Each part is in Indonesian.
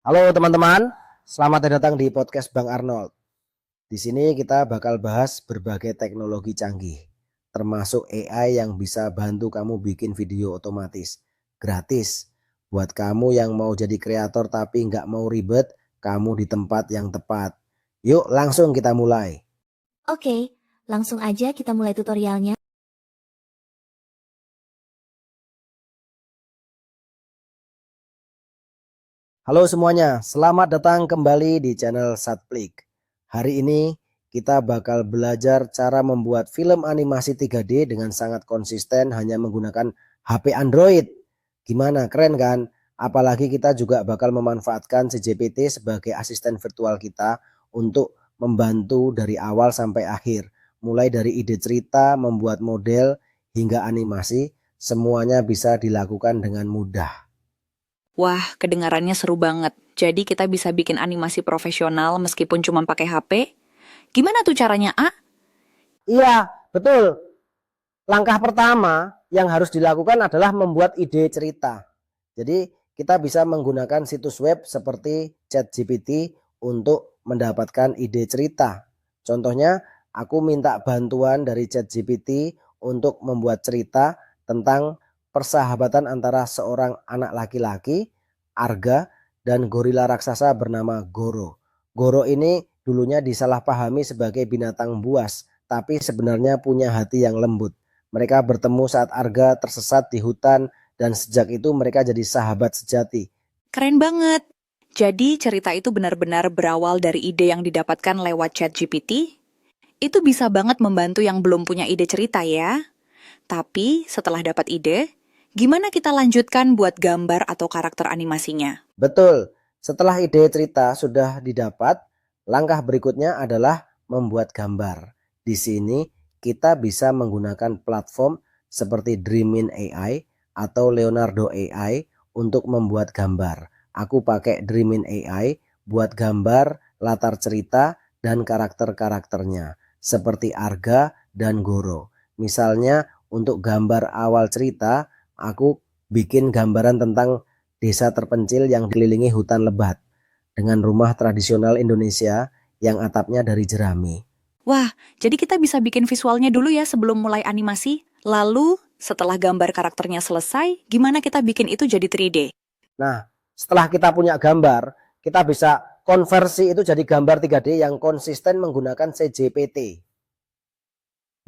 Halo teman-teman, selamat datang di podcast Bang Arnold. Di sini kita bakal bahas berbagai teknologi canggih, termasuk AI yang bisa bantu kamu bikin video otomatis, gratis. Buat kamu yang mau jadi kreator tapi nggak mau ribet, kamu di tempat yang tepat. Yuk langsung kita mulai. Oke, langsung aja kita mulai tutorialnya. Halo semuanya, selamat datang kembali di channel Satplik. Hari ini kita bakal belajar cara membuat film animasi 3D dengan sangat konsisten hanya menggunakan HP Android. Gimana, keren kan? Apalagi kita juga bakal memanfaatkan ChatGPT sebagai asisten virtual kita untuk membantu dari awal sampai akhir. Mulai dari ide cerita, membuat model, hingga animasi, semuanya bisa dilakukan dengan mudah. Wah, kedengarannya seru banget. Jadi kita bisa bikin animasi profesional meskipun cuma pakai HP. Gimana tuh caranya, A? Iya, betul. Langkah pertama yang harus dilakukan adalah membuat ide cerita. Jadi kita bisa menggunakan situs web seperti ChatGPT untuk mendapatkan ide cerita. Contohnya, aku minta bantuan dari ChatGPT untuk membuat cerita tentang persahabatan antara seorang anak laki-laki, Arga, dan gorila raksasa bernama Goro. Goro ini dulunya disalahpahami sebagai binatang buas, tapi sebenarnya punya hati yang lembut. Mereka bertemu saat Arga tersesat di hutan dan sejak itu mereka jadi sahabat sejati. Keren banget. Jadi cerita itu benar-benar berawal dari ide yang didapatkan lewat ChatGPT. Itu bisa banget membantu yang belum punya ide cerita ya. Tapi setelah dapat ide, gimana kita lanjutkan buat gambar atau karakter animasinya? Betul, setelah ide cerita sudah didapat, langkah berikutnya adalah membuat gambar. Di sini kita bisa menggunakan platform seperti Dreamin AI atau Leonardo AI untuk membuat gambar. Aku pakai Dreamin AI buat gambar latar cerita dan karakter-karakternya seperti Arga dan Goro. Misalnya untuk gambar awal cerita, aku bikin gambaran tentang desa terpencil yang dikelilingi hutan lebat dengan rumah tradisional Indonesia yang atapnya dari jerami. Wah, jadi kita bisa bikin visualnya dulu ya sebelum mulai animasi. Lalu, setelah gambar karakternya selesai, gimana kita bikin itu jadi 3D? Nah, setelah kita punya gambar, kita bisa konversi itu jadi gambar 3D yang konsisten menggunakan CJPT.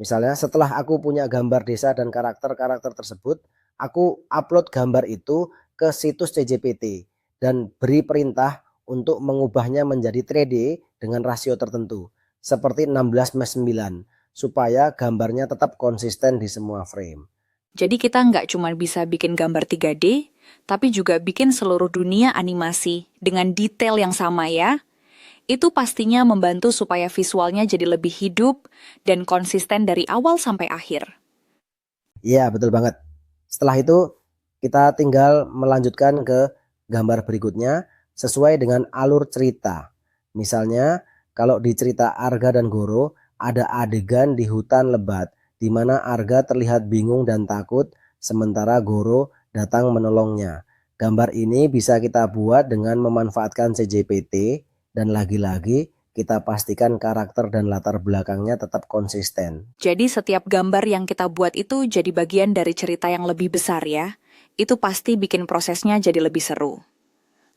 Misalnya setelah aku punya gambar desa dan karakter-karakter tersebut, aku upload gambar itu ke situs CJPT dan beri perintah untuk mengubahnya menjadi 3D dengan rasio tertentu seperti 16:9 supaya gambarnya tetap konsisten di semua frame. Jadi kita nggak cuma bisa bikin gambar 3D, tapi juga bikin seluruh dunia animasi dengan detail yang sama ya. Itu pastinya membantu supaya visualnya jadi lebih hidup dan konsisten dari awal sampai akhir. Iya, betul banget. Setelah itu kita tinggal melanjutkan ke gambar berikutnya sesuai dengan alur cerita. Misalnya kalau di cerita Arga dan Goro ada adegan di hutan lebat di mana Arga terlihat bingung dan takut sementara Goro datang menolongnya. Gambar ini bisa kita buat dengan memanfaatkan CJPT dan lagi-lagi kita pastikan karakter dan latar belakangnya tetap konsisten. Jadi setiap gambar yang kita buat itu jadi bagian dari cerita yang lebih besar ya. Itu pasti bikin prosesnya jadi lebih seru.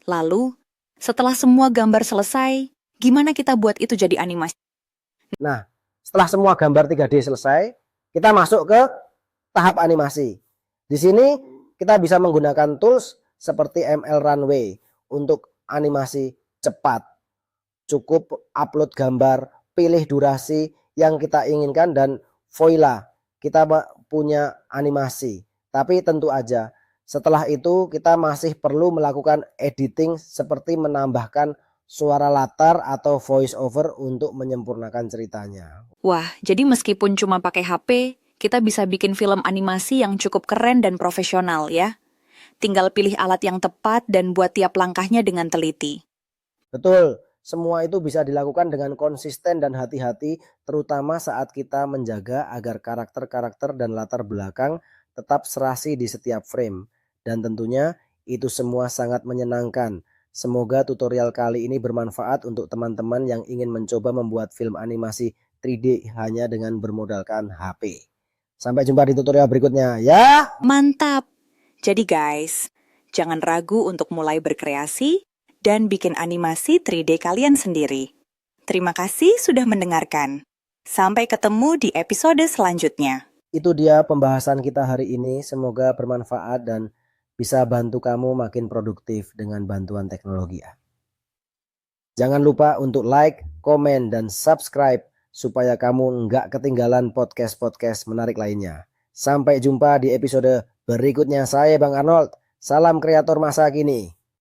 Lalu, setelah semua gambar selesai, gimana kita buat itu jadi animasi? Nah, setelah semua gambar 3D selesai, kita masuk ke tahap animasi. Di sini kita bisa menggunakan tools seperti ML Runway untuk animasi cepat. Cukup upload gambar, pilih durasi yang kita inginkan dan voila, kita punya animasi. Tapi tentu aja setelah itu kita masih perlu melakukan editing seperti menambahkan suara latar atau voice over untuk menyempurnakan ceritanya. Wah, jadi meskipun cuma pakai HP, kita bisa bikin film animasi yang cukup keren dan profesional ya. Tinggal pilih alat yang tepat dan buat tiap langkahnya dengan teliti. Betul, semua itu bisa dilakukan dengan konsisten dan hati-hati, terutama saat kita menjaga agar karakter-karakter dan latar belakang tetap serasi di setiap frame. Dan tentunya itu semua sangat menyenangkan Semoga tutorial kali ini bermanfaat untuk teman-teman yang ingin mencoba membuat film animasi 3D hanya dengan bermodalkan HP. Sampai jumpa di tutorial berikutnya ya. Mantap! Jadi guys, jangan ragu untuk mulai berkreasi dan bikin animasi 3D kalian sendiri. Terima kasih sudah mendengarkan. Sampai ketemu di episode selanjutnya. Itu dia pembahasan kita hari ini. Semoga bermanfaat dan bisa bantu kamu makin produktif dengan bantuan teknologi ya. Jangan lupa untuk like, komen, dan subscribe supaya kamu nggak ketinggalan podcast-podcast menarik lainnya. Sampai jumpa di episode berikutnya. Saya Bang Arnold. Salam kreator masa kini.